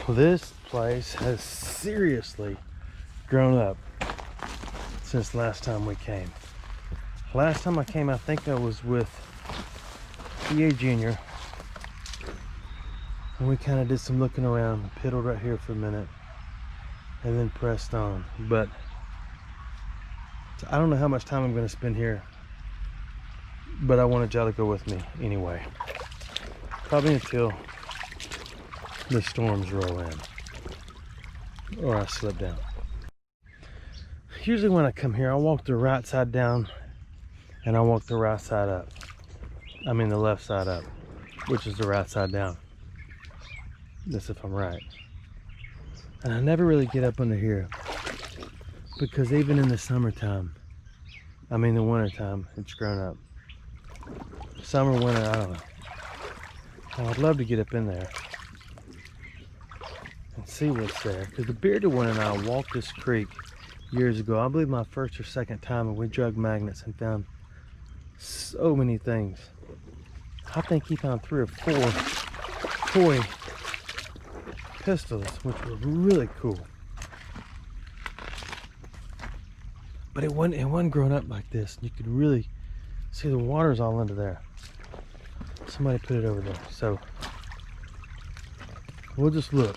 This place has seriously grown up since last time we came. Last time I came, I think I was with EA Jr. and we kind of did some looking around, piddled right here for a minute, and then pressed on. But I don't know how much time I'm going to spend here, but I wanted y'all to go with me anyway. Probably until the storms roll in or I slip down. Usually when I come here, I walk the right side down and I walk the right side up. I mean the left side up, which is the right side down. That's if I'm right. And I never really get up under here because even in the summertime, I mean the wintertime, it's grown up. Summer, winter, I don't know. I'd love to get up in there and see what's there, because the bearded one and I walked this creek years ago. I believe my first or second time, and we drug magnets and found so many things. I think he found 3 or 4 toy pistols, which were really cool. But it wasn't grown up like this. You could really see the water's all under there. Somebody put it over there, so we'll just look.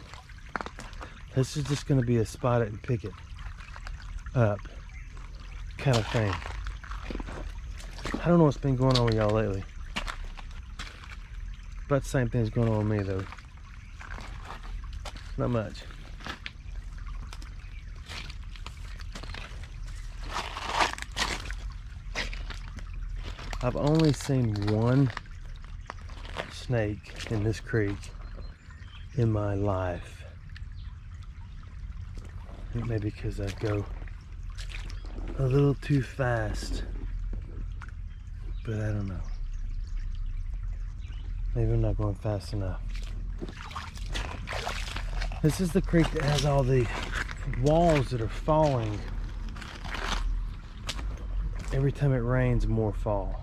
This is just going to be a spot it and pick it up kind of thing. I don't know what's been going on with y'all lately, but the same thing's going on with me though. Not much. I've only seen one snake in this creek in my life. Maybe because I go a little too fast, but I don't know. Maybe I'm not going fast enough. This is the creek that has all the walls that are falling. Every time it rains, more fall.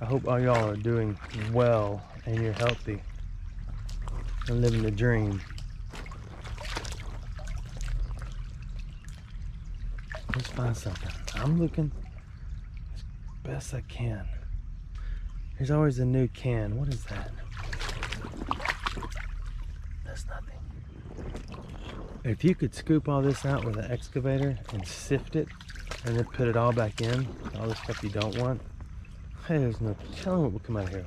I hope all y'all are doing well and you're healthy and living the dream. Let's find something. I'm looking as best I can. There's always a new can. What is that? That's nothing. If you could scoop all this out with an excavator and sift it and then put it all back in, all the stuff you don't want, hey, there's no telling what will come out of here.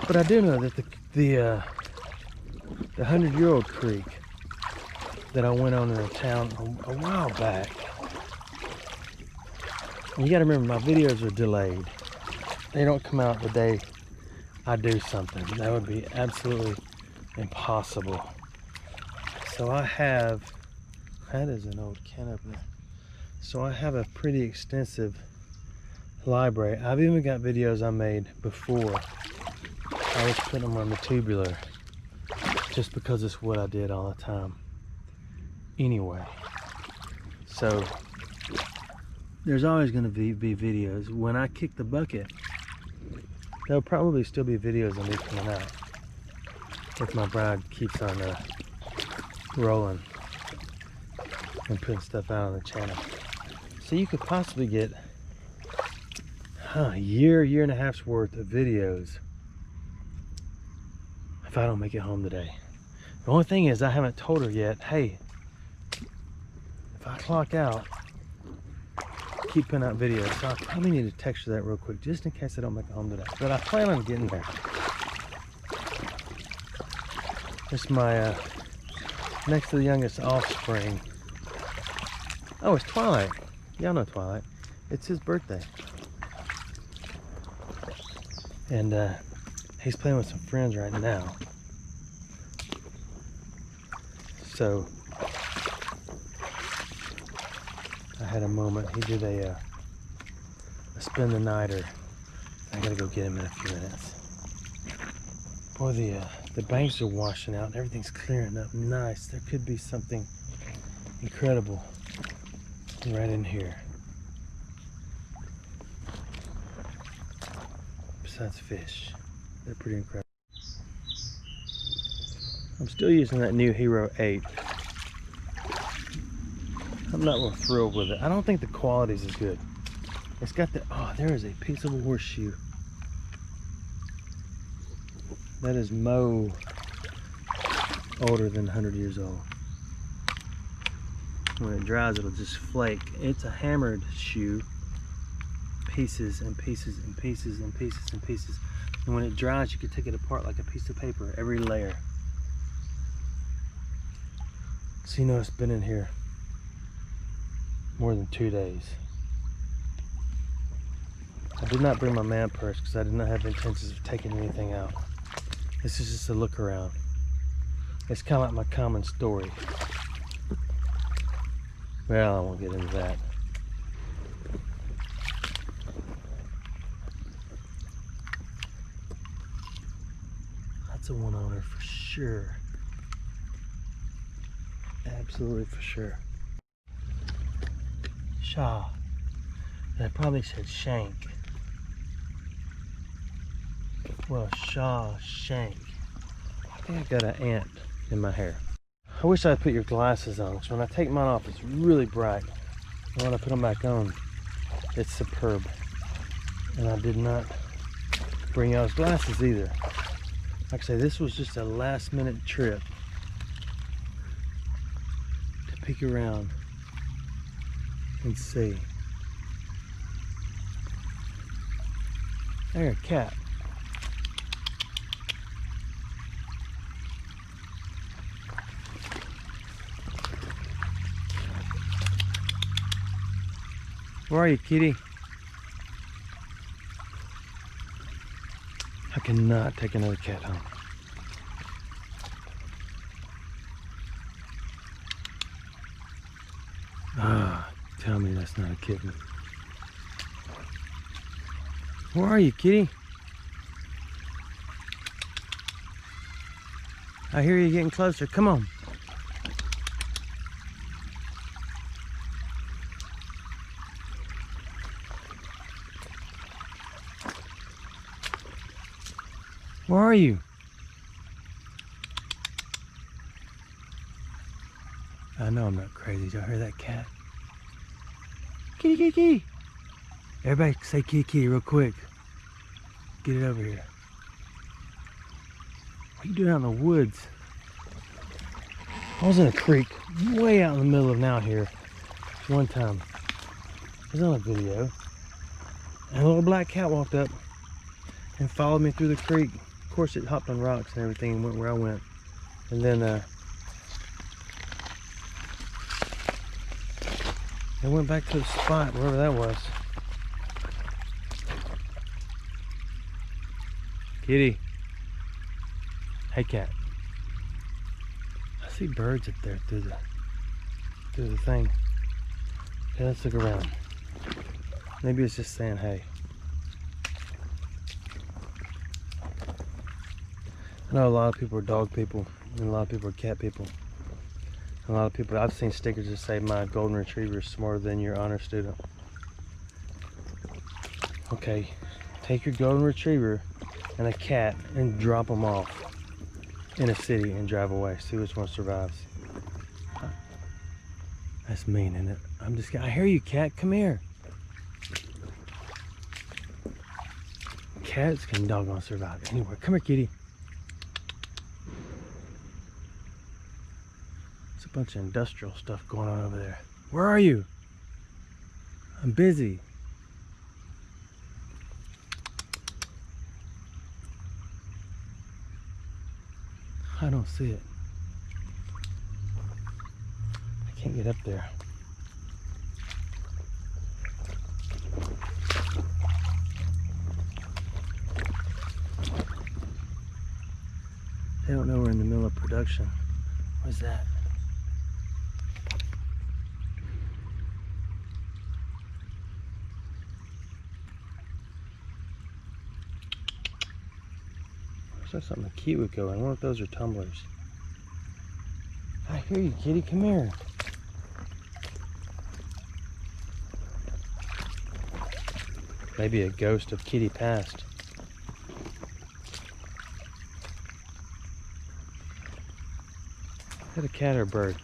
But I do know that the 100-year-old creek that I went on in a town a while back, and you got to remember my videos are delayed. They don't come out the day I do something. That would be absolutely impossible. So I have, that is an old can opener. So I have a pretty extensive library. I've even got videos I made before I was putting them on the tubular, just because it's what I did all the time anyway. So there's always going to be videos. When I kick the bucket, there'll probably still be videos of me coming out if my bride keeps on rolling and putting stuff out on the channel. So you could possibly get a year and a half's worth of videos if I don't make it home today. The only thing is I haven't told her yet, hey, if I clock out, keep putting out videos. So I probably need to text her that real quick just in case I don't make it home today. But I plan on getting there. It's my next to the youngest offspring. Oh, it's Twilight. Y'all know Twilight. It's his birthday. And he's playing with some friends right now. So I had a moment. He did a spend the nighter. I gotta go get him in a few minutes. Boy, the banks are washing out and everything's clearing up nice. There could be something incredible right in here. besides fish. They're pretty incredible. I'm still using that new Hero 8. I'm not real thrilled with it. I don't think the quality is as good. It's got the, oh, there is a piece of a horseshoe. That is older than 100 years old. When it dries, it'll just flake. It's a hammered shoe. Pieces and pieces and pieces and pieces and pieces. And when it dries, you can take it apart like a piece of paper, every layer. So you know it's been in here more than 2 days. I did not bring my man purse because I did not have intentions of taking anything out. This is just a look around. It's kind of like my common story. Well, I won't get into that. That's a one owner for sure. Absolutely for sure. Shaw. I probably said shank. Well, Shaw, shank. I think I got an ant in my hair. I wish I'd put your glasses on, because when I take mine off, it's really bright. And when I put them back on, it's superb. And I did not bring y'all's glasses either. Like I say, this was just a last minute trip to peek around and see. There's a cat. Where are you, kitty? I cannot take another cat home. Ah, tell me that's not a kitten. Where are you, kitty? I hear you getting closer. Come on. Where are you? I know I'm not crazy. Y'all hear that cat? Kitty, kitty, kitty. Everybody say kitty, kitty real quick. Get it over here. What are you doing out in the woods? I was in a creek way out in the middle of now here one time. It was on a video. And a little black cat walked up and followed me through the creek. Of course, it hopped on rocks and everything and went where I went. And then it went back to the spot, wherever that was. Kitty. Hey, cat. I see birds up there through the thing. Okay, let's look around. Maybe it's just saying hey. I know a lot of people are dog people, and a lot of people are cat people. And a lot of people, I've seen stickers that say my golden retriever is smarter than your honor student. Okay, take your golden retriever and a cat and drop them off in a city and drive away. See which one survives. That's mean, isn't it? I hear you, cat. Come here. Cats can doggone survive anywhere. Come here, kitty. There's a bunch of industrial stuff going on over there. Where are you? I'm busy. I don't see it. I can't get up there. They don't know we're in the middle of production. What's that? Looks like something cute would go in. I wonder if those are tumblers. I hear you, kitty. Come here. Maybe a ghost of kitty past. Is that a cat or a bird?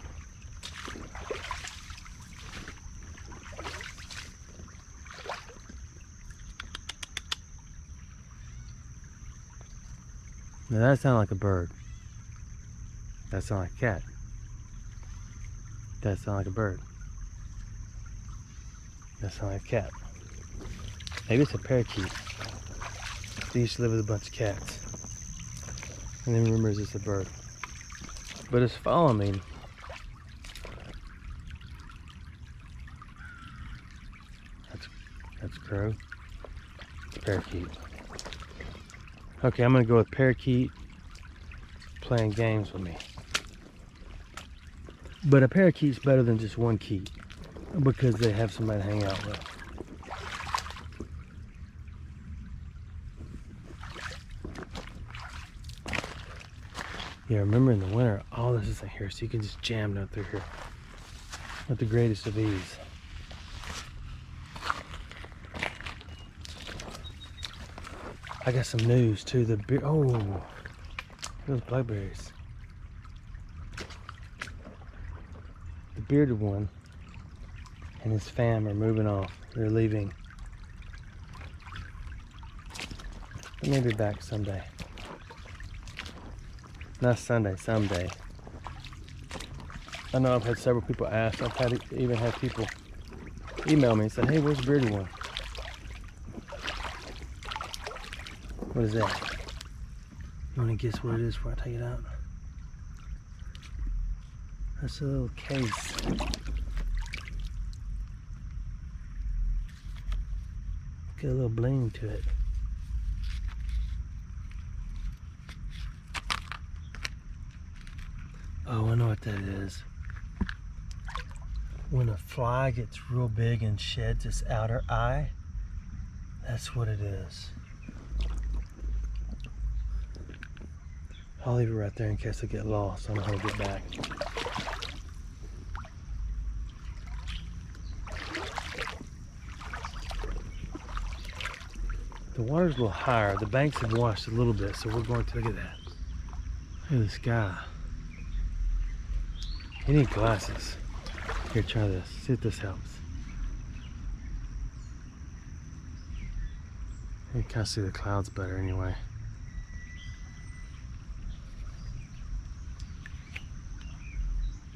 Now that sounds like a bird. That sounds like a cat. That sounds like a bird. That sounds like a cat. Maybe it's a parakeet. They used to live with a bunch of cats. And then remembers it's a bird. But it's following me. That's crow. Parakeet. Okay, I'm gonna go with parakeet playing games with me. But a parakeet's better than just one keet because they have somebody to hang out with. Yeah, remember in the winter, all this isn't here, so you can just jam down through here with the greatest of ease. I got some news too. Oh, those blackberries. The bearded one and his fam are moving off. They're leaving. They may be back someday. Not Sunday, someday. I know I've had several people ask. I've even had people email me and say, "Hey, where's the bearded one?" What is that? You want to guess what it is before I take it out? That's a little case. Got a little bling to it. Oh, I know what that is. When a fly gets real big and sheds its outer eye, that's what it is. I'll leave it right there in case I get lost. I know how to get back. The water's a little higher. The banks have washed a little bit, so we're going to look at that. Look at the sky. You need glasses. Here, try this. See if this helps. You can kind of see the clouds better anyway.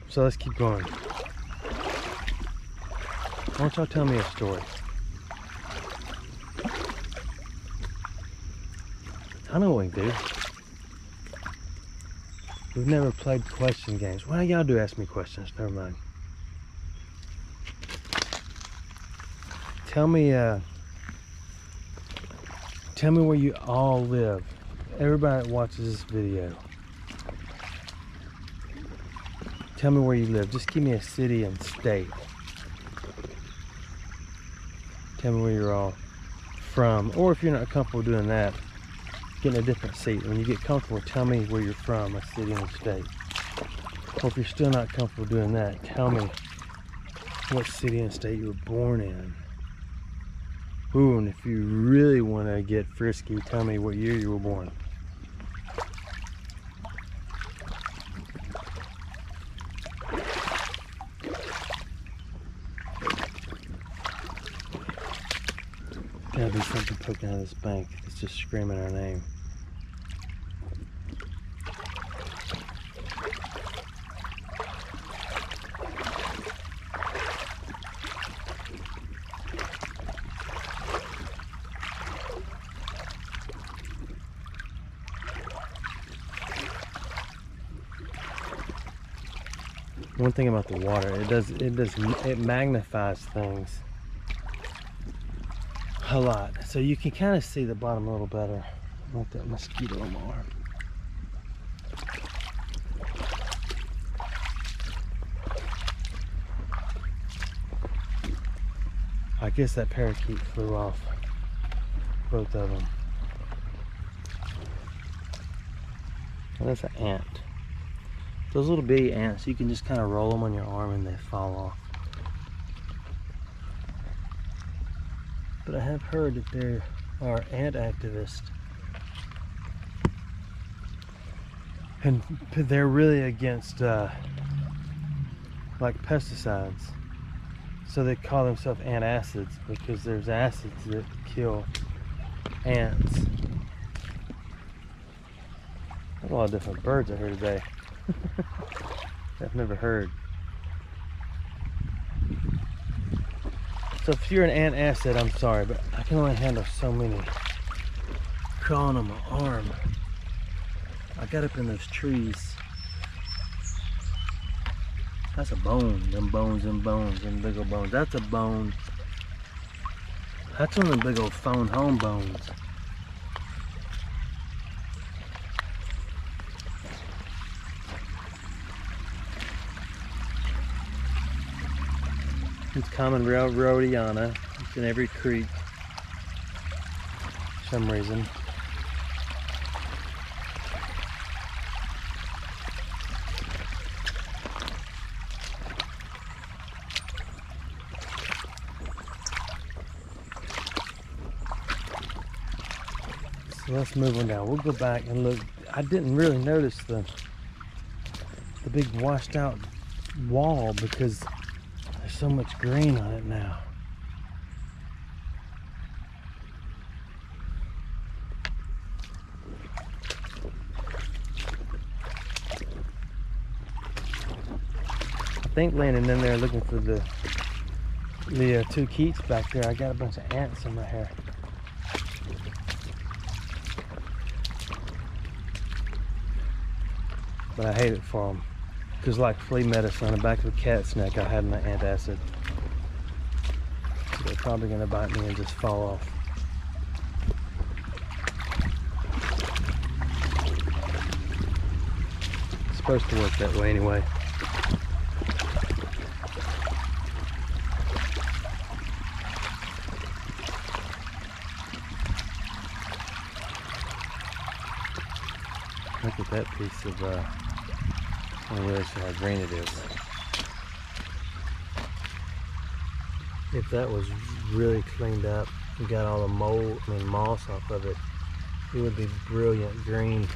So let's keep going. Why don't y'all tell me a story? I know what we can do. We've never played question games. Why y'all do ask me questions? Never mind. Tell me where you all live. Everybody that watches this video. Tell me where you live. Just give me a city and state. Tell me where you're all from. Or if you're not comfortable doing that, get in a different seat. When you get comfortable, tell me where you're from, a city and a state. Or if you're still not comfortable doing that, tell me what city and state you were born in. Ooh, and if you really want to get frisky, tell me what year you were born. Gotta be something poking out of this bank. It's just screaming our name. One thing about the water, it magnifies things a lot, so you can kind of see the bottom a little better. I want that mosquito on my arm. I guess that parakeet flew off, both of them. And that's an ant. Those little bitty ants, you can just kind of roll them on your arm and they fall off. But I have heard that there are ant activists And they're really against like pesticides. So they call themselves antacids because there's acids that kill ants. There's a lot of different birds out here today. I've never heard. So if you're an antacid, I'm sorry, but I can only handle so many crawling on my arm. I got up in those trees. That's a bone. Them bones, them big old bones. That's a bone. That's one of them big old phone home bones. It's common rhodiana. It's in every creek for some reason. So let's move on down. We'll go back and look. I didn't really notice the big washed out wall because there's so much green on it now. I think landing in there looking for the two keats back there. I got a bunch of ants in my hair. But I hate it for them. Because like flea medicine on the back of a cat's neck, I had my antacid. So they're probably going to bite me and just fall off. It's supposed to work that way anyway. Look at that piece of I don't really see how green it is. If that was really cleaned up and got all the mold, moss off of it, it would be brilliant green.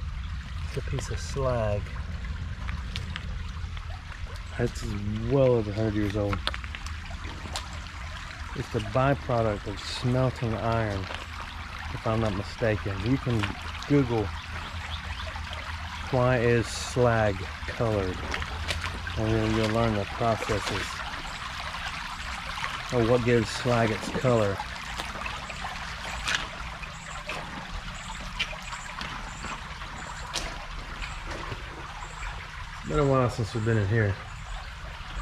It's a piece of slag. That's well over 100 years old. It's the byproduct of smelting iron, if I'm not mistaken. You can Google why is slag colored, and then you'll learn the processes or what gives slag its color. It's been a while since we've been in here.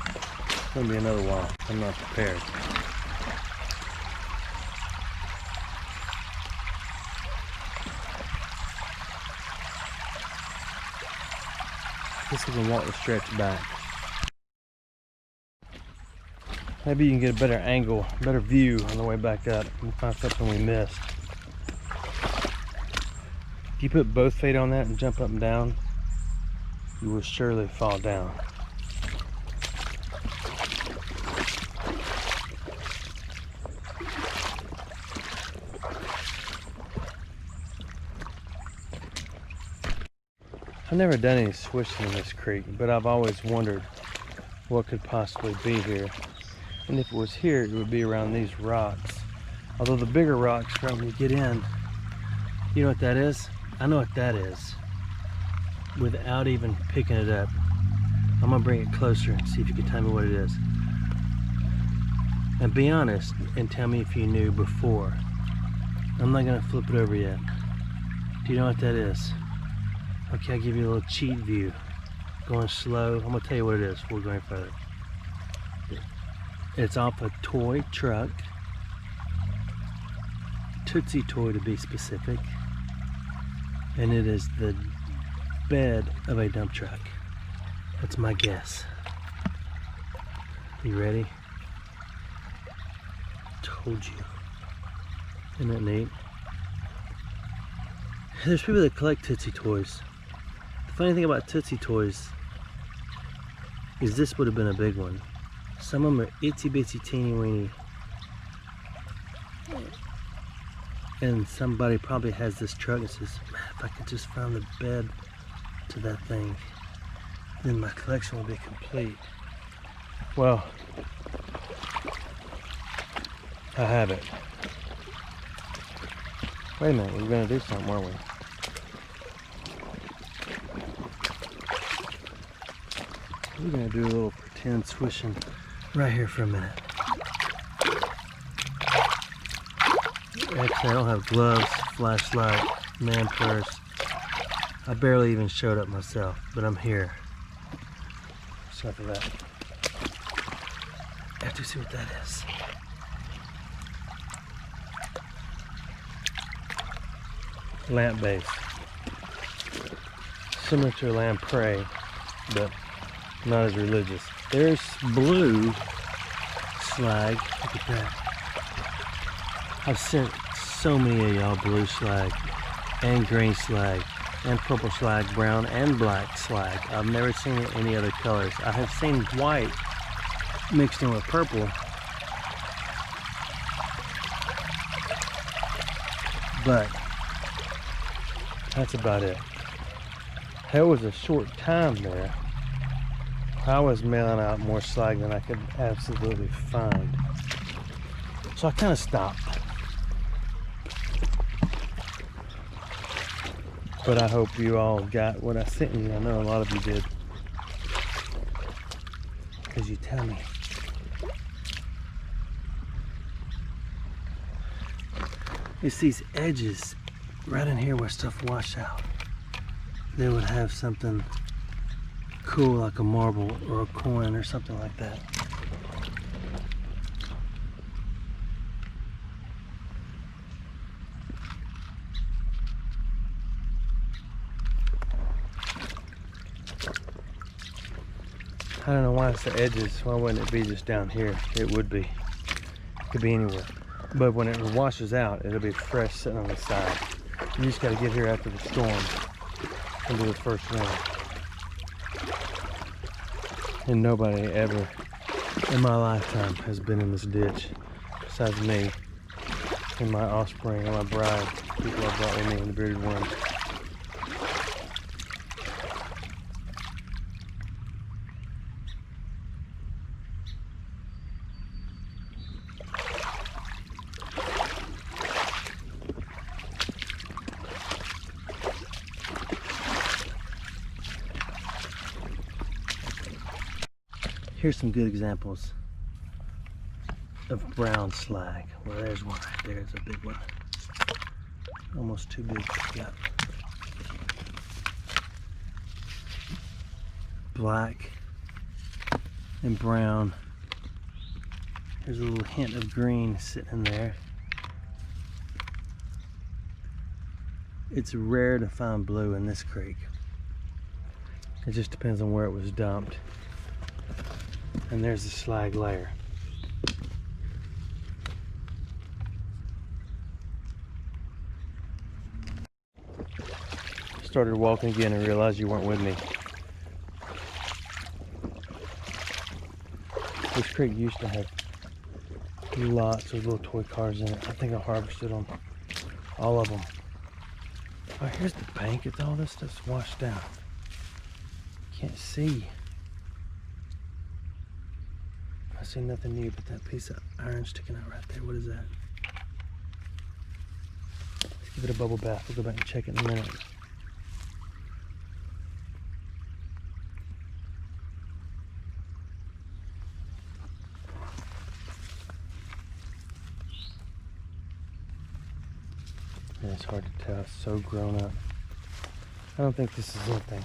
It's gonna be another while. I'm not prepared. I guess we can walk the stretch back. Maybe you can get a better angle, better view on the way back up and find something we missed. If you put both feet on that and jump up and down, you will surely fall down. I've never done any swishing in this creek, but I've always wondered what could possibly be here. And if it was here, it would be around these rocks. Although the bigger rocks, right when you get in, you know what that is? I know what that is. Without even picking it up. I'm gonna bring it closer and see if you can tell me what it is. And be honest and tell me if you knew before. I'm not gonna flip it over yet. Do you know what that is? Okay, I'll give you a little cheat view. Going slow. I'm gonna tell you what it is before we're going further. It's off a toy truck. Tootsie toy to be specific. And it is the bed of a dump truck. That's my guess. You ready? Told you. Isn't that neat? There's people that collect Tootsie toys. The funny thing about Tootsie toys is this would have been a big one. Some of them are itsy bitsy teeny weeny. And somebody probably has this truck and says, man, if I could just find the bed to that thing, then my collection will be complete. Well, I have it. Wait a minute, we were going to do something, weren't we? We're going to do a little pretend swishing right here for a minute. Actually, I don't have gloves, flashlight, man purse. I barely even showed up myself, but I'm here. Sorry for that. I have to see what that is. Lamp base. Similar to a lamprey, but not as religious. There's blue slag. Look at that. I've sent so many of y'all blue slag and green slag and purple slag, brown and black slag. I've never seen it any other colors. I have seen white mixed in with purple, but that's about it. There was a short time there I was mailing out more slag than I could absolutely find, so I kind of stopped. But I hope you all got what I sent you. I know a lot of you did, because you tell me. It's these edges right in here where stuff wash out. They would have something cool like a marble or a coin or something like that. I don't know why it's the edges. Why wouldn't it be just down here? It would be. It could be anywhere. But when it washes out, it'll be fresh sitting on the side. You just got to get here after the storm and do the first rain. And nobody ever in my lifetime has been in this ditch besides me and my offspring and my bride, people I brought with me in the bearded worms. Here's some good examples of brown slag. Well, there's one right there. It's a big one. Almost too big. Yep. Black and brown. There's a little hint of green sitting in there. It's rare to find blue in this creek. It just depends on where it was dumped. And there's the slag layer. Started walking again and realized you weren't with me. This creek used to have lots of little toy cars in it. I think I harvested them, all of them. Oh, here's the bank. It's all this stuff's washed down. Can't see. I see nothing new but that piece of iron sticking out right there. What is that? Let's give it a bubble bath. We'll go back and check it in a minute. Yeah, it's hard to tell. It's so grown up. I don't think this is anything.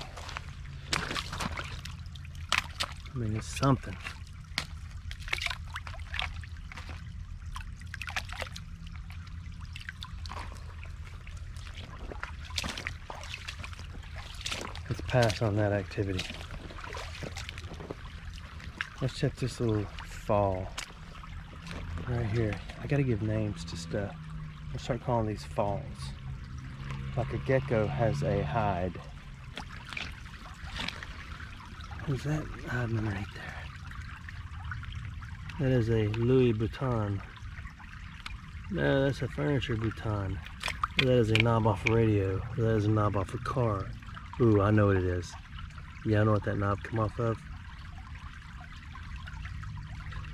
I mean, it's something. Let's pass on that activity. Let's check this little fall right here. I gotta give names to stuff. I'll start calling these falls. Like a gecko has a hide. Who's that hiding underneath there? That is a Louis Vuitton. No, that's a furniture Vuitton. That is a knob off a radio. That is a knob off a car. Ooh, I know what it is. Yeah, I know what that knob come off of.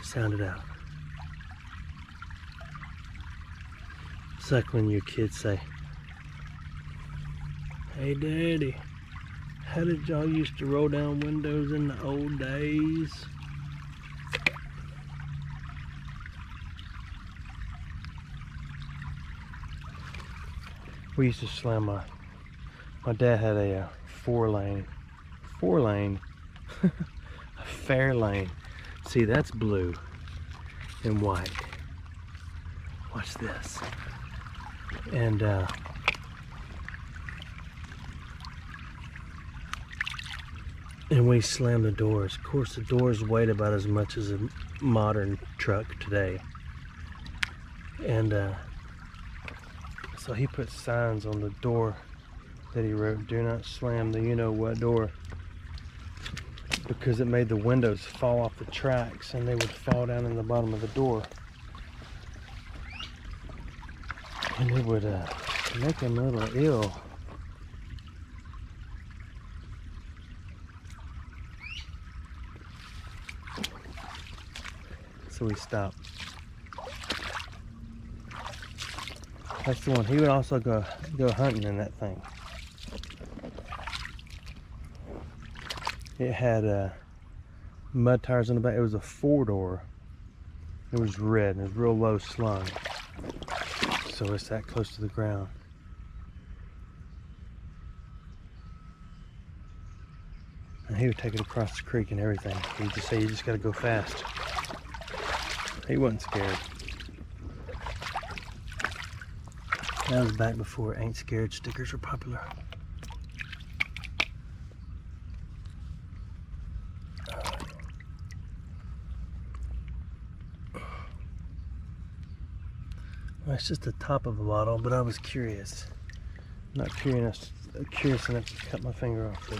Sound it out. It's like when your kids say, "Hey Daddy, how did y'all used to roll down windows in the old days?" We used to slam my dad had a four lane, a fair lane. See, that's blue and white. Watch this. And we slammed the doors. Of course, the doors weighed about as much as a modern truck today. And so he put signs on the door that he wrote, "Do not slam the you-know-what door," because it made the windows fall off the tracks and they would fall down in the bottom of the door. And it would make him a little ill. So we stopped. That's the one. He would also go hunting in that thing. It had mud tires on the back. It was a 4-door. It was red and it was real low slung. So it's that close to the ground. And he would take it across the creek and everything. He'd just say, "You just gotta go fast." He wasn't scared. That was back before "Ain't Scared" stickers were popular. Well, it's just the top of a bottle, but I was curious. Not curious enough to cut my finger off though.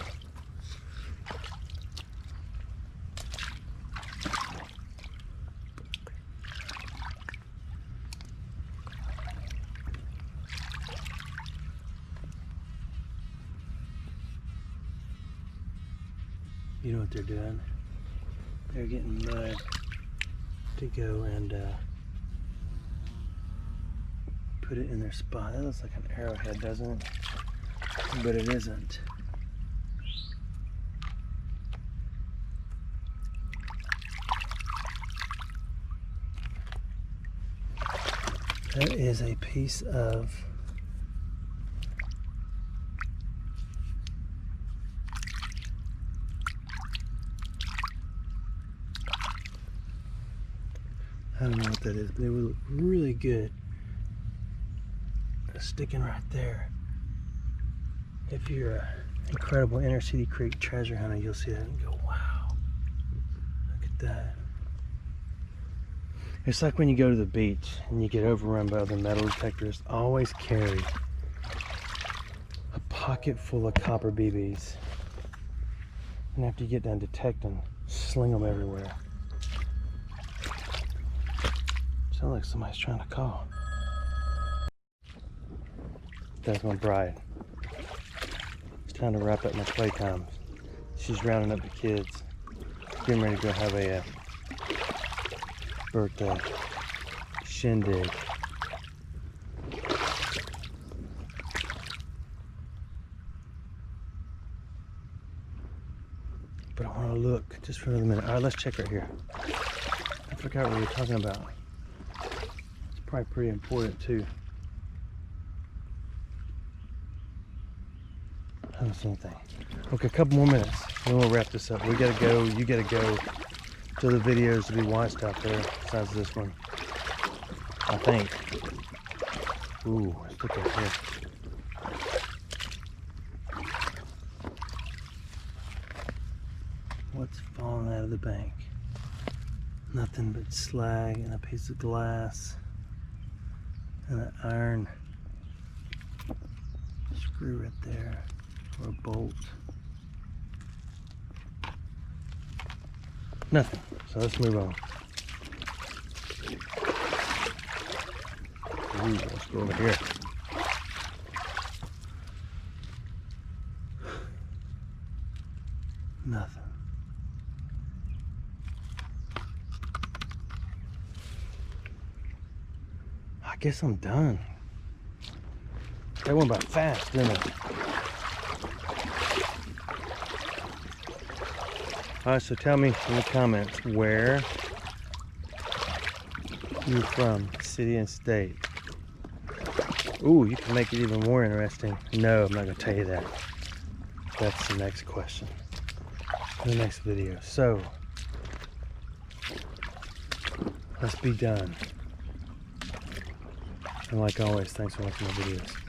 You know what they're doing? They're getting mud to go and put it in their spot. That looks like an arrowhead, doesn't it? But it isn't. That is a piece of I don't know what that is, but it would look really good sticking right there. If you're an incredible inner city creek treasure hunter, you'll see that and go, "Wow, look at that." It's like when you go to the beach and you get overrun by other metal detectors. Always carry a pocket full of copper BBs. And after you get done detecting, sling them everywhere. Sounds like somebody's trying to call. That's my bride. It's time to wrap up my playtime. She's rounding up the kids. Getting ready to go have a birthday shindig. But I want to look just for another minute. All right, let's check right here. I forgot what we were talking about. It's probably pretty important too. I don't see anything. Okay, a couple more minutes, then we'll wrap this up. We gotta go, you gotta go. So the videos to be watched out there, besides this one. I think. Ooh, let's look up here. What's falling out of the bank? Nothing but slag and a piece of glass and an iron screw right there, or a bolt. Nothing. So let's move on. Ooh, let's go over here. Nothing. I guess I'm done. That went by fast, didn't it? Alright, so tell me in the comments where you're from, city and state. Ooh, you can make it even more interesting. No, I'm not going to tell you that. That's the next question. The next video. So, let's be done. And like always, thanks for watching my videos.